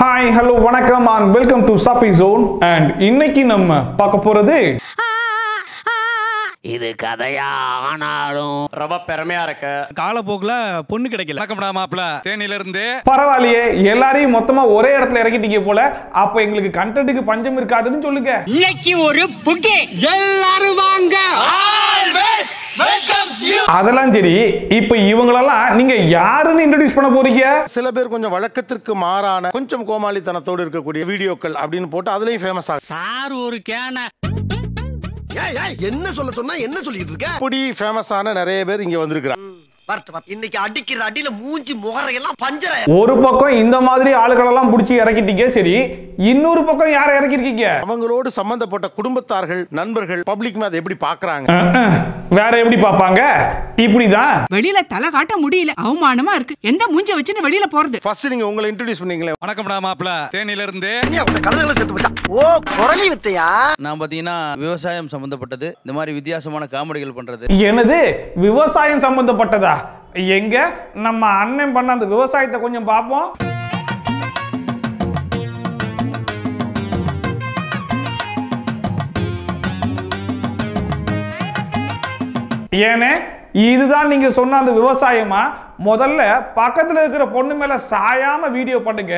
Hi, hello, வணக்கம் and welcome to Safi Zone and இன்னைக்கு நம்ம பார்க்க போறது இது கதையா ஆனாலும் ரொம்ப பெருமையா இருக்கு. காலப்போக்குல பொண்ணு கிடைக்கல. வணக்கம்டா மாப்ள தேனில இருந்து. பரவாயில்லையே, எல்லாரையும் மொத்தமா ஒரே இடத்துல இறக்கிட்டீங்க போல. அப்ப எங்களுக்கு கண்டென்ட்க்கு பஞ்சம் இருக்காதுன்னு சொல்லுங்க. இன்னைக்கு ஒரு புட்டி எல்லாரும் வாங்க. Always welcomes you. அதெல்லாம் சரி, இப்போ இவங்களெல்லாம் நீங்க யாருன்னு இன்ட்ரோ듀ce பண்ண போறீங்க? சில பேர் கொஞ்சம் வழக்கத்திற்கு மாறான கொஞ்சம் கோமாளித்தனத்தோடு இருக்கக்கூடிய வீடியோக்கள் அப்படின்னு போட்டு அதுலயும் ஃபேமஸ் ஆகும். சார் ஒரு கேன என்ன சொல்ல சொன்னா என்ன சொல்லிட்டு இருக்க? இப்படி ஃபேமஸ் ஆன நிறைய பேர் இங்க வந்திருக்கிறாங்க. இன்னைக்கு அடிக்கிற அடியில மூஞ்சி முகரையெல்லாம் பஞ்சர. ஒரு பக்கம் இந்த மாதிரி ஆளுகளெல்லாம் பிடிச்சி இறக்கிட்டீங்க, சரி. இன்னொரு பக்கம் யாரை இறக்கிருக்கீங்க? அவங்களோடு சம்பந்தப்பட்ட குடும்பத்தார்கள், நண்பர்கள், பப்ளிக் அதை எப்படி பாக்குறாங்க? வேற எப்படி பாப்பாங்க? இப்படிதான் வெளியில தலை காட்ட முடியல, அவமானமா இருக்கு. எந்த மூஞ்ச வச்சுன்னு வெளியில போறது? ஃபர்ஸ்ட் நீங்க உங்களை இன்ட்ரோ듀ce பண்ணீங்களே. வணக்கம்டா மாப்ள தேனில இருந்து. கலதல செத்து போச்சா? ஓ, குரலி வித்தையா? நான் பாத்தீங்கன்னா விவசாயம் சம்பந்தப்பட்டது, இந்த மாதிரி வித்தியாசமான காமெடிகள் பண்றது. எனது விவசாயம் சம்பந்தப்பட்டதா? எங்க நம்ம அண்ணன் பண்ண அந்த விவசாயத்தை கொஞ்சம் பார்ப்போம். ஏனே, இதுதான் நீங்க சொன்ன அந்த விவசாயமா? முதல்ல பக்கத்துல இருக்கிற பொண்ணு மேல சாயாம வீடியோ பண்ணுங்க,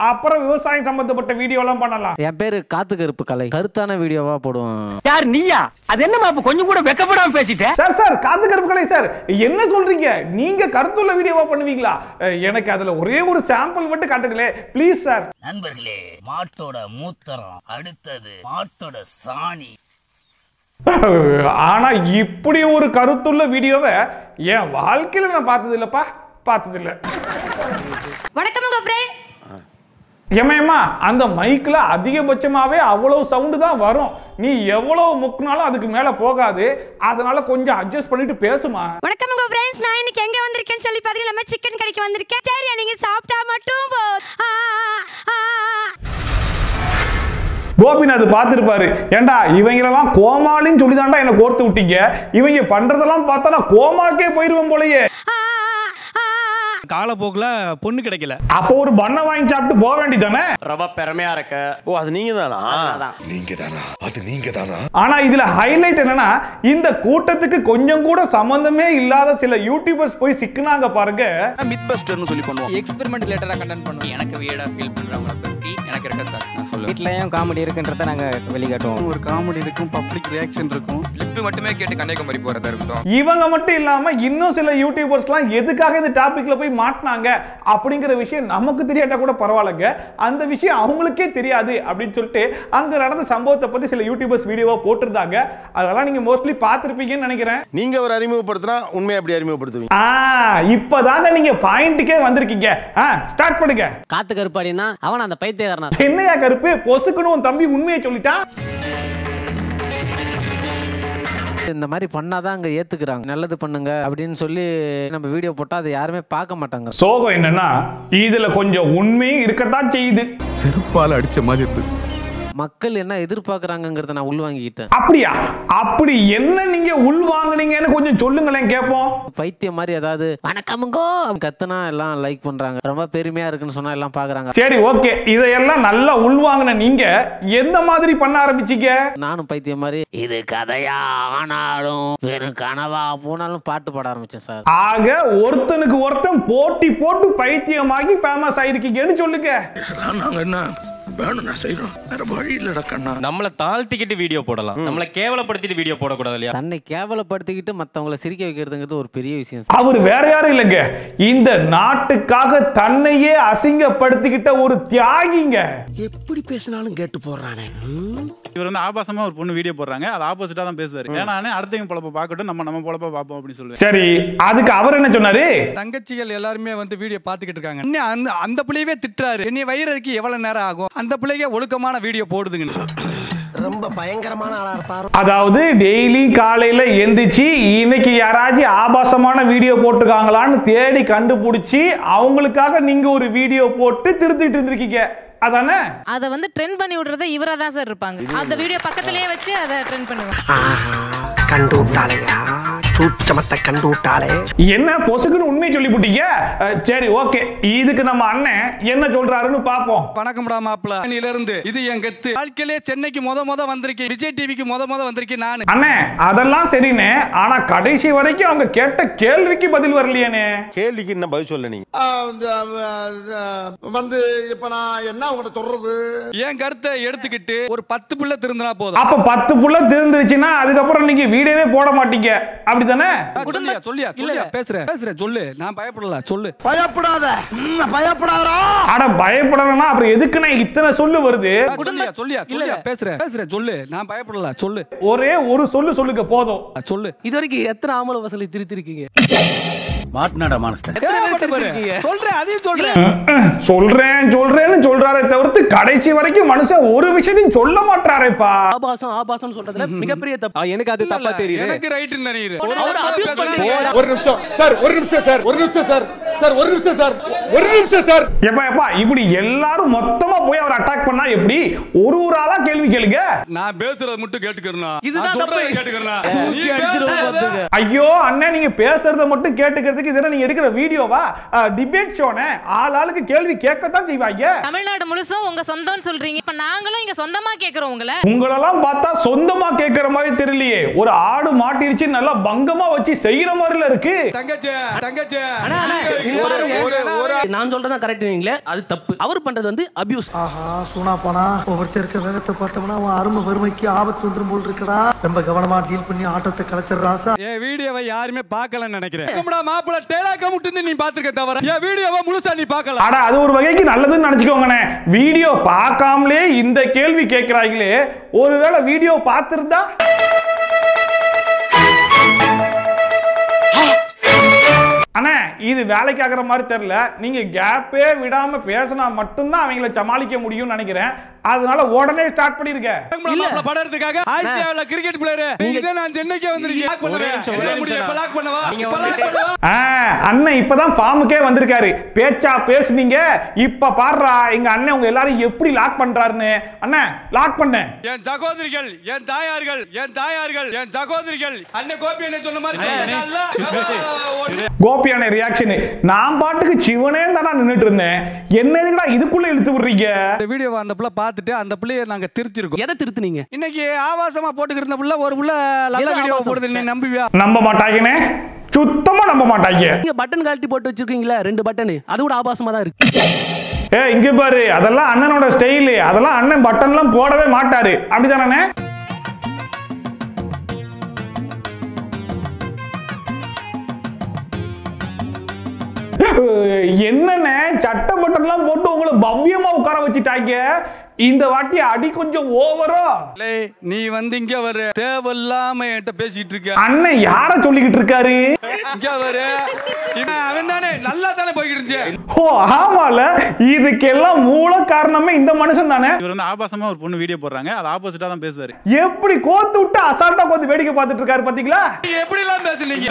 அப்புறம் விவசாயம் சம்பந்தப்பட்ட வீடியோ எல்லாம் பண்ணலாம். என் பேரு காத்து கருப்பு கலை, கருத்தான வீடியோவா போடுவோம். யார் நீயா? அது என்னமா அப்ப கொஞ்சம் கூட வெக்கப்படாம பேசிட்ட? சார் காத்து கருப்பு கலை சார், என்ன சொல்றீங்க? நீங்க கருத்துள்ள வீடியோவா பண்ணுவீங்களா? எனக்கு அதுல ஒரே ஒரு சாம்பிள் மட்டும் காட்டுங்களே ப்ளீஸ் சார். நண்பர்களே, மாட்டோட மூத்திரம், அடுத்தது மாட்டோட சாணி. ஆனா இப்படி ஒரு கருத்துள்ள வீடியோவை என் வாழ்க்கையில நான் பார்த்தது இல்லப்பா, பார்த்தது இல்ல. வணக்கம் ஏமா, அந்த மைக்ல அதிகபட்சமாவே அவ்வளவு சவுண்டு தான் வரும். நீ எவ்வளவு முக்குனாலும் அதுக்கு மேல போகாது, அதனால கொஞ்சம் அட்ஜஸ்ட் பண்ணிட்டு பேசுமா. வணக்கம் உங்க ஃப்ரெண்ட்ஸ், நான் இன்னைக்கு எங்க வந்திருக்கேன்னு சொல்லி பாத்தீங்கன்னா நம்ம சிக்கன் கடைக்கு வந்திருக்கேன். சரி, நீங்க சாப்பிட்டா மட்டும் கோபிநாத் பார்த்திருப்பாரு. ஏண்டா இவங்களெல்லாம் கோமாளின்னு சொல்லிதான்டா என்ன கோர்த்து விட்டீங்க, இவங்க பண்றதெல்லாம் பார்த்தா நான் கோமாக்கே போயிருவேன் போலயே. காலப்போக்குல பொண்ணு கிடைக்கல. அப்போ ஒரு பண்ணை வாங்கி சாப்பிட்டு போக வேண்டியதானே? ரொம்ப பெருமையா இருக்கு. ஓ, அது நீங்க தானா? ஆனா இதுல ஹைலைட் என்னன்னா, இந்த கூட்டத்துக்கு கொஞ்சம் கூட சம்பந்தமே இல்லாத சில யூடியூபர்ஸ் போய் சிக்கினாங்க பாருங்க. மித் பஸ்டர்னு சொல்லி பண்ணுவோம். எக்ஸ்பெரிமெண்ட் ரிலேட்டடா கண்டென்ட் பண்ணுவோம். எனக்கு வியர்டா ஃபீல் பண்றவங்கள பத்தி எனக்கு இருக்க தாட்ஸ் நான் சொல்லுவேன். வீட்லயும் காமெடி இருக்குன்றத நாங்க வெளிக்காட்டுவோம். ஒரு காமெடி இருக்கும், பப்ளிக் ரியாக்ஷன் இருக்கும். லிப் மட்டுமே கேட்டு கன்னியாகுமரி போறதா இருக்கட்டும். இவங்க மட்டும் இல்லாம இன்னும் சில யூடியூபர்ஸ்லாம் எதுக்காக இந்த டாபிக்ல போய் மாட்டினாங்க அப்படிங்கிற விஷயம் நமக்கு தெரியாட்டா கூட பரவாயில்லைங்க, அந்த விஷயம் அவங்களுக்கே தெரியாது அப்படின்னு சொல்லிட்டு அங்க நடந்த சம்பவத்தை பத்தி சில யூடியூபர்ஸ் வீடியோவா போட்டிருந்தாங்க. அதெல்லாம் நீங்க மோஸ்ட்லி பார்த்திருப்பீங்கன்னு நினைக்கிறேன். நீங்க ஒரு அறிமுகப்படுத்தினா உண்மையை எப்படி அறிமுகப்படுத்துவீங்க? இப்பதாங்க நீங்க பாயிண்ட்டுக்கே வந்திருக்கீங்க. ஸ்டார்ட் பண்ணுங்க. காத்து கருப்பாடினா அவன் அந்த பைத்தியக்காரனா? என்னையா கருப்பு, பொசுக்குன்னு உன் தம்பி உண்மையை சொல்லிட்டான். இந்த மாதிரி பண்ணாதான் அங்க ஏத்துக்கிறாங்க. நல்லது பண்ணுங்க அப்படின்னு சொல்லி நம்ம வீடியோ போட்டா அதை யாருமே பார்க்க மாட்டாங்க. சோகம் என்னன்னா, இதுல கொஞ்சம் உண்மையும் இருக்கத்தான் செய்யுது. செருப்பால அடிச்ச மாதிரி இருக்கு. மக்கள் என்ன எதிர்பார்க்கறாங்கங்கறத நான் உள்வாங்கிட்டேன். அப்படியா? அப்படி என்ன நீங்க உள்வாங்குனீங்கன்னு கொஞ்சம் சொல்லுங்களேன் கேட்போம். பைத்தியம் மாதிரி ஏதாவது வணக்கமுங்கோ கத்துனா எல்லாம் லைக் பண்றாங்க, ரொம்ப பெருமையா இருக்குன்னு சொன்னா எல்லாம் பாக்குறாங்க. சரி, ஓகே, இதையெல்லாம் நல்லா உள்வாங்கின நீங்க எந்த மாதிரி பண்ண ஆரம்பிச்சீங்க? நானும் பைத்தியம் மாதிரி இது கதையா ஆனாலும் வெறும் கனவா போனாலும் பாட்டு பாட ஆரம்பிச்சேன் சார். ஆக ஒருத்தனுக்கு ஒருத்தன் போட்டி போட்டு பைத்தியமாகி ஃபேமஸ் ஆயிருக்கீங்கன்னு சொல்லுங்க. நாங்க என்ன வேணும் நான் செய்யறோம், வேற வழி இல்லடா கண்ணா. நம்மள தாழ்த்திக்கிட்டு வீடியோ போடலாம், நம்மள கேவலப்படுத்திட்டு வீடியோ போடக்கூடாது இல்லையா? தன்னை கேவலப்படுத்திக்கிட்டு மத்தவங்கள சிரிக்க வைக்கிறதுங்கிறது ஒரு பெரிய விஷயம் சார். அவர் வேற யாரும் இல்லைங்க, இந்த நாட்டுக்காக தன்னையே அசிங்கப்படுத்திக்கிட்ட ஒரு தியாகிங்க. எப்படி பேசினாலும் கேட்டு போறானே. இவர் வந்து ஆபாசமா ஒரு பொண்ணு வீடியோ போடுறாங்க, அது ஆப்போசிட்டா தான் பேசுவாரு. ஏன்னா அடுத்தவங்க பொழப்ப பார்க்கட்டும், நம்ம பொழப்ப பார்ப்போம் அப்படின்னு சொல்லுவேன். சரி, அதுக்கு அவர் என்ன சொன்னாரு? தங்கச்சிகள் எல்லாருமே வந்து வீடியோ பார்த்துக்கிட்டு இருக்காங்க. அந்த பிள்ளையவே திட்டுறாரு, என்னை வயிறதுக்கு எவ்வளவு நேரம் ஆகும், அந்த பிள்ளைங்க ஒழுக்கமான வீடியோ போடுதுங்க. ரொம்ப பயங்கரமான ஆளா இருப்பாரு. அதாவது டெய்லி காலையில எந்திரிச்சு இன்னைக்கு யாராச்சும் ஆபாசமான வீடியோ போட்டிருக்காங்களான்னு தேடி கண்டுபிடிச்சி அவங்களுக்காக நீங்க ஒரு வீடியோ போட்டு திருத்திட்டு இருந்திருக்கீங்க, அதானே? அத வந்து ட்ரெண்ட் பண்ணி விடுறது இவரா தான் சார் இருப்பாங்க. அந்த வீடியோ பக்கத்திலேயே வச்சு அத ட்ரெண்ட் பண்ணுவாங்க. கண்டு விட்டாலையா சூட்சமத்தை கண்டு விட்டாலே. என்ன பொசுக்குன்னு உண்மையை சொல்லி போட்டீங்க. சரி ஓகே, இதுக்கு நம்ம அண்ணன் என்ன சொல்றாருன்னு பாப்போம். வணக்கம்டா மாப்பிள்ள. இருந்து இது என் கெத்து. வாழ்க்கையிலே சென்னைக்கு முத வந்திருக்கேன், விஜய் டிவிக்கு முத வந்திருக்கேன் நானு. அண்ணே அதெல்லாம் சரிண்ணே, ஆனா கடைசி வரைக்கும் அவங்க கேட்ட கேள்விக்கு பதில் வரலையேனே. கேள்விக்கு என்ன பதில் சொல்ல நீங்க வந்து இப்ப நான் என்ன உங்கள்ட்ட சொல்றது? என் கருத்தை எடுத்துக்கிட்டு ஒரு 10 புள்ள திருந்தினா போதும். அப்ப 10 புள்ள திருந்துருச்சுன்னா அதுக்கப்புறம் நீங்க வீடியோவே போட மாட்டீங்க, அப்படித்தானே? சொல்லியா பேசுறேன் சொல்லு. நான் பயப்படல, சொல்லு. பயப்படாத, பயப்படாதா? அட பயப்படணும்னா அப்புறம் எதுக்குண்ணே இத்தனை சொல்லு வருது? சொல்லியா பேசுறேன் சொல்லு. நான் பயப்படல, சொல்லு. ஒரே ஒரு சொல்லு சொல்லுங்க போதும். சொல்லு. இது வரைக்கும் எத்தனை ஆம்பளை வசதி திருத்திருக்கீங்க? மாட்டினாடா மானஸ்தன். சொல்றேன், அதையும் சொல்றேன். சொல்றேன்னு சொல்றாரே தவிர்த்து கடைசி வரைக்கும் மனுஷன் ஒரு விஷயத்தையும் சொல்ல மாட்டாரேப்பா. ஆபாசம் சொல்றதுல மிகப்பெரிய தப்பு. எனக்கு அது தப்பா தெரியுது. எனக்கு ரைட் நினைக்கிறேன். ஒரு நிமிஷம் சார், ஒரு நிமிஷம் சார், ஒரு நிமிஷம் சார், சார் ஒரு நிமிஷம் சார், ஒரு நிமிஷம் சார். எப்பா இப்படி எல்லாரும் மொத்தமா போய் அவர் அட்டாக் பண்ணா எப்படி? ஒரு ஆளா கேள்வி கேளுங்க. நான் பேசுறது மட்டும் கேட்டுக்கறேன். இதுதான் தப்பு. ஐயோ அண்ணே, நீங்க பேசுறத மட்டும் கேட்டுக்கிறதுக்கு இதெல்லாம் நீங்க எடுக்கிற வீடியோவா? டிபேட் ஷோனே, ஆளுக்கு கேள்வி கேட்கத்தான் செய்வாங்க. தமிழ்நாடு முழுசும் உங்க சொந்தம்னு சொல்றீங்க, இப்ப நாங்களும் இங்க சொந்தமா கேக்குறோம் உங்களெல்லாம் பார்த்தா சொந்தமா கேட்கிற மாதிரி தெரியலையே. ஒரு ஆடு மாட்டிடுச்சு நல்லா பங்கமா வச்சு செய்யற மாதிரில இருக்கு. தங்கச்சி நான் சொல்றதான் கரெக்ட் நீங்களே, அது தப்பு. அவர் பண்றது வந்து அபியூஸ். ஆஹா சூனா போனா ஒவ்வொருத்தருக்கு வேகத்தை பார்த்தோம்னா அவன் அருமை வறுமைக்கு ஆபத்து வந்துரும் போல் இருக்கடா. ரொம்ப கவனமா டீல் பண்ணி ஆட்டத்தை கலைச்சிடுறாசா. என் வீடியோவை யாருமே பார்க்கலன்னு நினைக்கிறேன். மாப்பிள்ள டேலாக்க மட்டும் நீ பாத்துக்க தவிர என் வீடியோவை முழுசா நீ பார்க்கல. அட அது ஒரு வகைக்கு நல்லதுன்னு நினைச்சுக்கோங்கண்ணே. வீடியோ பார்க்காமலே இந்த கேள்வி கேட்கிறாங்களே, ஒருவேளை வீடியோ பார்த்திருந்தா அண்ணே இது வேலைக்கு ஆகிற மாதிரி தெரியல. நீங்க கேப்பே விடாம பேசினா மட்டும்தான் அவங்கள சமாளிக்க முடியும்னு நினைக்கிறேன். அதனால உடனே ஸ்டார்ட் பண்ணிருக்க. படத்துக்காக ஆஸ்திரேலியால கிரிக்கெட் பிளேயர் இங்க நான் சென்னைக்கே வந்திருக்கேன். பிளாக் பண்ணவா? அண்ணன் இப்பதான் ஃபார்முக்கே வந்திருக்காரு. பேச்சா பேசுனீங்க, இப்ப பாருடா எங்க அண்ணன் உங்க எல்லாரும் எப்படி லாக் பண்றாருன்னு. அண்ணன் லாக் பண்ண என் சகோதரிகள், என் தாயார்கள், என் சகோதரிகள் அண்ணன் கோபி என்ன சொன்ன மாதிரி கோபியான ரியாக்ஷன். நான் பாட்டுக்கு சிவனே தானா நின்னுட்டு இருந்தேன். என்ன எதுக்குடா இதுக்குள்ள இழுத்து விடுறீங்க? இந்த வீடியோவை அந்த புள்ள பார்த்துட்டு அந்த புள்ளைய நாங்க திருத்திருக்கோம். எதை திருத்துனீங்க? இன்னைக்கு ஆபாசமா போட்டுக்கிற புள்ள ஒரு புள்ள நல்ல வீடியோ போடுது. நீ நம்புவியா? நம்ப மாட்டாங்கனே, சுத்தமா நம்ப மாட்டாங்க. நீங்க பட்டன் கழட்டி போட்டு வச்சிருக்கீங்களா 2 பட்டன், அது கூட ஆபாசமா தான் இருக்கு. இங்க பாரு, அதெல்லாம் அண்ணனோட ஸ்டைல். அதெல்லாம் அண்ணன் பட்டன்லாம் போடவே மாட்டாரு, அப்படிதானே? என்னன்னு சட்ட பட்டன்லாம் போட்டு உங்களை பவ்யமா உட்கார வச்சுட்டாங்க. இந்த வாட்டி அடி கொஞ்சம் ஓவரோ. நீ வந்து இங்க வர தேவையில்லாம என்கிட்ட பேசிட்டு இருக்க. அண்ணன் யார சொல்லிக்கிட்டு இருக்காரு? இங்க வர அவன் தானே நல்லா தானே போய்கிட்டு இருந்துச்சு. ஓ ஆமால, இதுக்கெல்லாம் மூல காரணமே இந்த மனுஷன் தானே. இவர் வந்து ஆபாசமா ஒரு பொண்ணு வீடியோ போடுறாங்க, அது ஆப்போசிட்டா தான் பேசுவாரு. எப்படி கோத்து விட்டு அசால்ட்டா கோத்து வேடிக்கை பார்த்துட்டு இருக்காரு பாத்தீங்களா? எப்படி எல்லாம் பேசுனீங்க?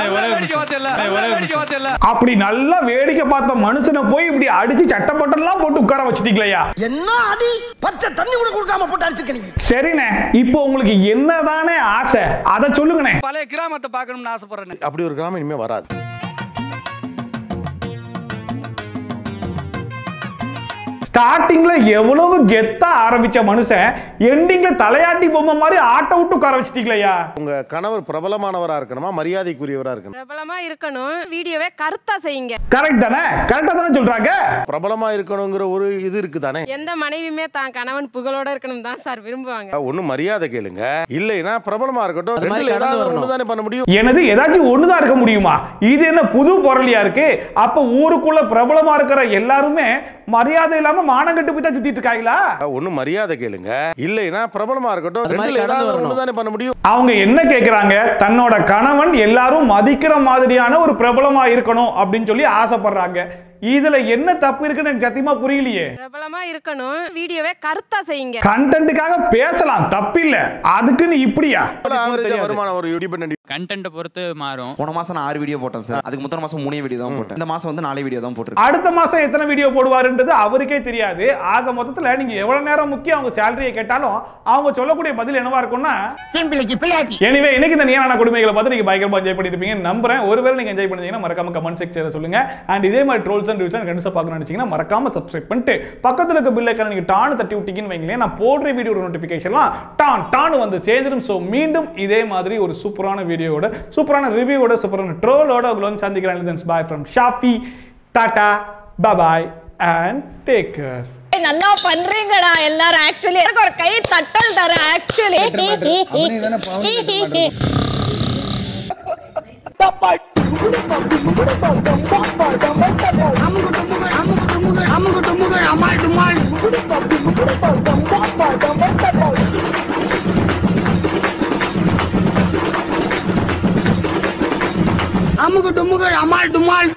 அப்படி நல்லா வேடிக்கை பார்த்த மனுஷனை போய் இப்படி அடிச்சு சட்டப்பட்டெல்லாம் போட்டு உட்கார வச்சிட்டீங்களா? என்ன அடி பச்சை தண்ணி கூட கொடுக்காம போட்டு அடிச்சிருக்கீங்க. சரிண்ணே, இப்போ உங்களுக்கு என்னதானே ஆசை அதை சொல்லுங்கண்ணே. பழைய கிராமத்தை பார்க்கணும்னு ஆசைப்படுறேன். அப்படி ஒரு கிராமம் இனிமே வராது. ஸ்டார்டிங்ல எவ்வளவு கெத்தா ஆரம்பிச்ச மனுஷன் எண்டிங்ல தலையாட்டி பொம்மை மாதிரி ஆட்ட விட்டு உட்கார வச்சிட்டீங்களா? உங்க கணவர் பிரபலமானவரா இருக்கணுமா, மரியாதைக்குரியவரா இருக்கணும்? பிரபலமா இருக்கணும், வீடியோவை கருத்தா செய்யுங்க. கரெக்ட் தானே? கரெக்டா தானே சொல்றாங்க. பிரபலமா இருக்கணுங்கிற ஒரு இது இருக்கு தானே. எந்த மனைவியுமே தான் கணவன் புகழோட இருக்கணும் தான் சார் விரும்புவாங்க. ஒண்ணு மரியாதை கேளுங்க, இல்லைன்னா பிரபலமா இருக்கட்டும். ரெண்டுல ஏதாவது ஒண்ணு தானே பண்ண முடியும். எனது ஏதாச்சும் ஒண்ணுதான் இருக்க முடியுமா? இது என்ன புது பொருளியா இருக்கு? அப்ப ஊருக்குள்ள பிரபலமா இருக்கிற எல்லாருமே மரியாதை இல்லாம மானம் கட்டு போய் தான் சுத்திட்டு இருக்காங்களா? ஒண்ணு மரியாதை கேளுங்க, இல்லைன்னா பிரபலமா இருக்கட்டும். ரெண்டுல ஏதாவது ஒண்ணு தானே பண்ண முடியும். அவங்க என்ன கேக்குறாங்க? தன்னோட கணவன் எல்லாரும் மதிக்கிற மாதிரியான ஒரு பிரபலமா இருக்கணும் அப்படின்னு சொல்லி ஆசைப்படுறாங்க. இதுல என்ன தப்பு இருக்குன்னு எனக்கு சத்தியமா புரியலையே. பிரபலமா இருக்கணும், வீடியோவை கருத்தா செய்யுங்க. கண்டென்ட்டுக்காக பேசலாம், தப்பில்ல. அதுக்குன்னு இப்படியா? வருமானம் ஒரு யூடியூப் கண்டென்ட்டை பொறுத்து மாறும். போன மாசம் நான் 6 வீடியோ போட்டேன் சார். அதுக்கு முதல் மாசம் 3 வீடியோ தான் போட்டேன். இந்த மாசம் வந்து 4 வீடியோ தான் போட்டுருக்கேன். அடுத்த மாசம் எத்தனை வீடியோ போடுவாருன்றது அவருக்கே தெரியாது. ஆக மொத்தத்துல நீங்க எவ்வளவு நேரம் முக்கியம் அவங்க சேலரியை கேட்டாலும் அவங்க சொல்லக்கூடிய பதில் என்னவா இருக்கும்னா எனிவே இன்னைக்கு இந்த நீயான கொடுமைகளை பார்த்து நீங்க பயங்கரமா என்ஜாய் பண்ணிருப்பீங்க நம்புறேன். ஒருவேளை நீங்க என்ஜாய் பண்ணீங்கன்னா மறக்காம கமெண்ட் செக்ஷன்ல சொல்லுங்க. அண்ட் இதே மாதிரி ட்ரோல்ஸ் அண்ட் ரிவ்யூஸ் கண்டிப்பா பார்க்கணும்னு நினைச்சீங்கன்னா மறக்காம சப்ஸ்கிரைப் பண்ணிட்டு பக்கத்துல இருக்க பெல் ஐகானை நீங்க டான் தட்டி விட்டீங்கன்னு வைங்களேன், நான் போடுற வீடியோட நோட்டிபிகேஷன்லாம் டான் வந்து சேர்ந்துடும். சோ மீண்டும் இதே மாதிரி ஒரு சூப்பரான வீடியோவோட, சூப்பரான ரிவ்யூவோட, சூப்பரான ட்ரோலோட உங்களை சந்திக்கிறேன். Bye from Shafi. Tata, bye and take care. நல்லா பண்றீங்கடா எல்லாரும். ஆக்சுவலி எனக்கு ஒரு கை தட்டல் தர. ஆக்சுவலி அமுகு டுமுகு அமால் டுமால்.